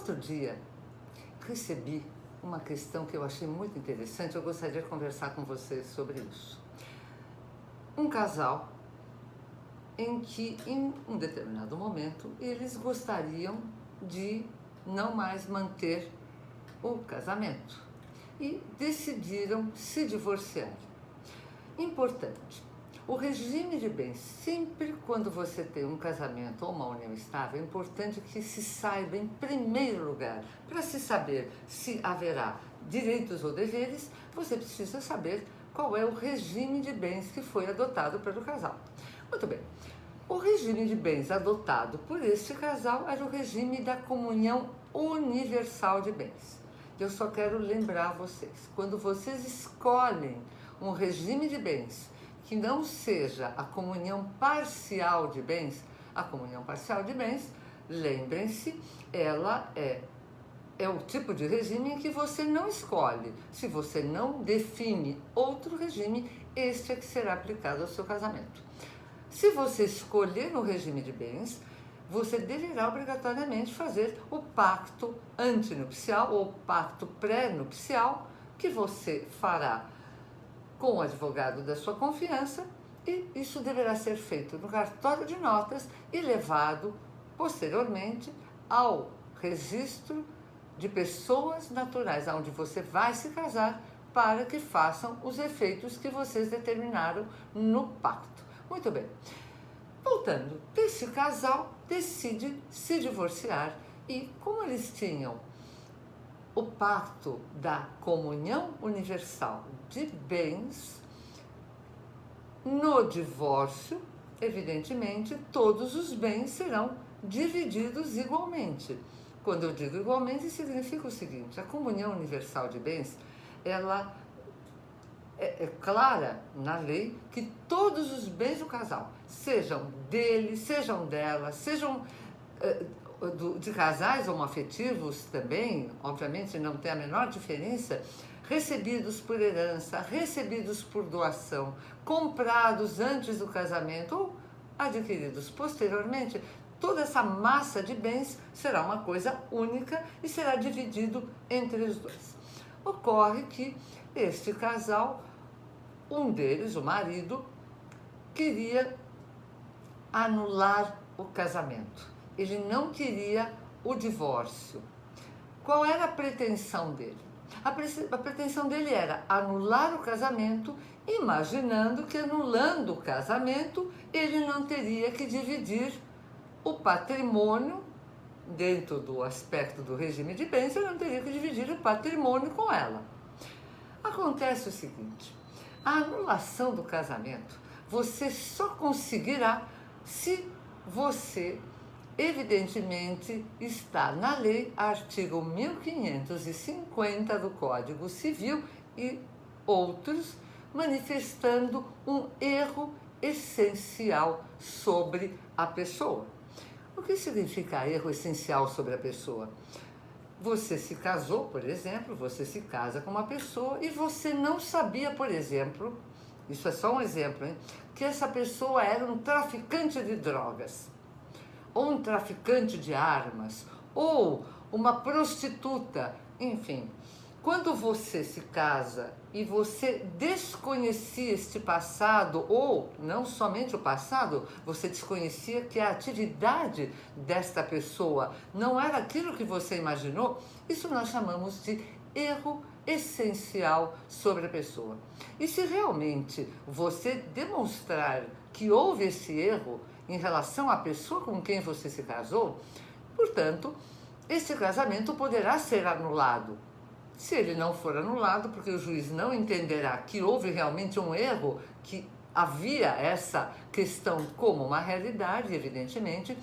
outro dia recebi uma questão que eu achei muito interessante, eu gostaria de conversar com vocês sobre isso. Um casal em que, em um determinado momento, eles gostariam de não mais manter o casamento e decidiram se divorciar. Importante, o regime de bens, sempre quando você tem um casamento ou uma união estável, é importante que se saiba em primeiro lugar, para se saber se haverá direitos ou deveres, você precisa saber qual é o regime de bens que foi adotado pelo casal. Muito bem, o regime de bens adotado por este casal era o regime da comunhão universal de bens. Eu só quero lembrar vocês, quando vocês escolhem um regime de bens que não seja a comunhão parcial de bens, a comunhão parcial de bens, lembrem-se, ela é o tipo de regime em que você não escolhe. Se você não define outro regime, este é que será aplicado ao seu casamento. Se você escolher um regime de bens, você deverá obrigatoriamente fazer o pacto antinupcial ou pacto pré-nupcial, que você fará com o advogado da sua confiança, e isso deverá ser feito no cartório de notas e levado posteriormente ao registro de pessoas naturais, onde você vai se casar, para que façam os efeitos que vocês determinaram no pacto. Muito bem. Voltando, este casal decide se divorciar e, como eles tinham o pacto da comunhão universal de bens, no divórcio, evidentemente, todos os bens serão divididos igualmente. Quando eu digo igualmente, significa o seguinte: a comunhão universal de bens, ela é clara na lei que todos os bens do casal, sejam dele, sejam dela, sejam de casais homoafetivos também, obviamente não tem a menor diferença, recebidos por herança, recebidos por doação, comprados antes do casamento ou adquiridos posteriormente, toda essa massa de bens será uma coisa única e será dividido entre os dois. Ocorre que este casal, um deles, o marido, queria anular o casamento. Ele não queria o divórcio. Qual era a pretensão dele? A pretensão dele era anular o casamento, imaginando que anulando o casamento, ele não teria que dividir o patrimônio, dentro do aspecto do regime de bens, ele não teria que dividir o patrimônio com ela. Acontece o seguinte: a anulação do casamento você só conseguirá se você, evidentemente, está na lei, artigo 1550 do Código Civil e outros, manifestando um erro essencial sobre a pessoa. O que significa erro essencial sobre a pessoa? Você se casou, por exemplo, você se casa com uma pessoa e você não sabia, por exemplo, isso é só um exemplo, hein, que essa pessoa era um traficante de drogas, ou um traficante de armas, ou uma prostituta, enfim. Quando você se casa e você desconhecia este passado, ou não somente o passado, você desconhecia que a atividade desta pessoa não era aquilo que você imaginou, isso nós chamamos de erro essencial sobre a pessoa. E se realmente você demonstrar que houve esse erro em relação à pessoa com quem você se casou, portanto, este casamento poderá ser anulado. Se ele não for anulado, porque o juiz não entenderá que houve realmente um erro, que havia essa questão como uma realidade, evidentemente,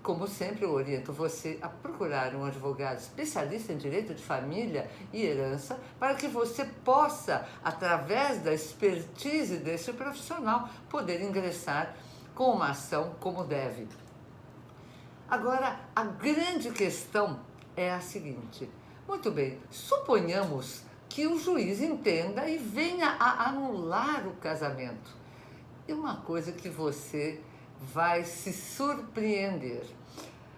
como sempre, eu oriento você a procurar um advogado especialista em direito de família e herança, para que você possa, através da expertise desse profissional, poder ingressar com uma ação como deve. Agora, a grande questão é a seguinte: muito bem, suponhamos que o juiz entenda e venha a anular o casamento. E uma coisa que você vai se surpreender: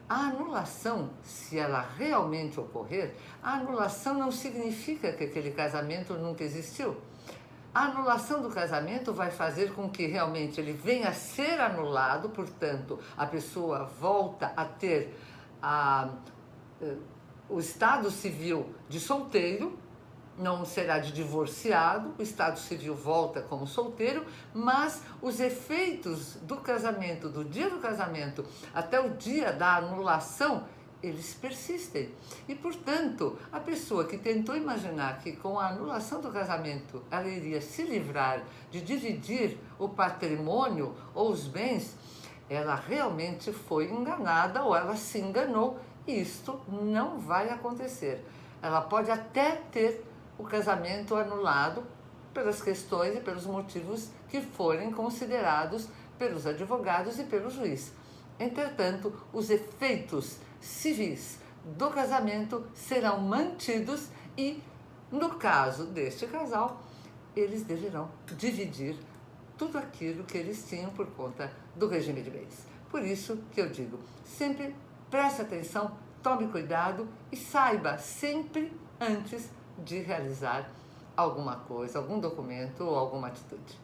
A anulação, se ela realmente ocorrer, a anulação não significa que aquele casamento nunca existiu. A anulação do casamento vai fazer com que realmente ele venha a ser anulado, portanto, a pessoa volta a ter o estado civil de solteiro, não será de divorciado, o estado civil volta como solteiro, mas os efeitos do casamento, do dia do casamento até o dia da anulação, eles persistem. E, portanto, a pessoa que tentou imaginar que com a anulação do casamento ela iria se livrar de dividir o patrimônio ou os bens, ela realmente foi enganada ou ela se enganou. Isto não vai acontecer. Ela pode até ter o casamento anulado pelas questões e pelos motivos que forem considerados pelos advogados e pelo juiz. Entretanto, os efeitos civis do casamento serão mantidos e, no caso deste casal, eles deverão dividir tudo aquilo que eles tinham por conta do regime de bens. Por isso que eu digo, sempre preste atenção, tome cuidado e saiba sempre antes de realizar alguma coisa, algum documento ou alguma atitude.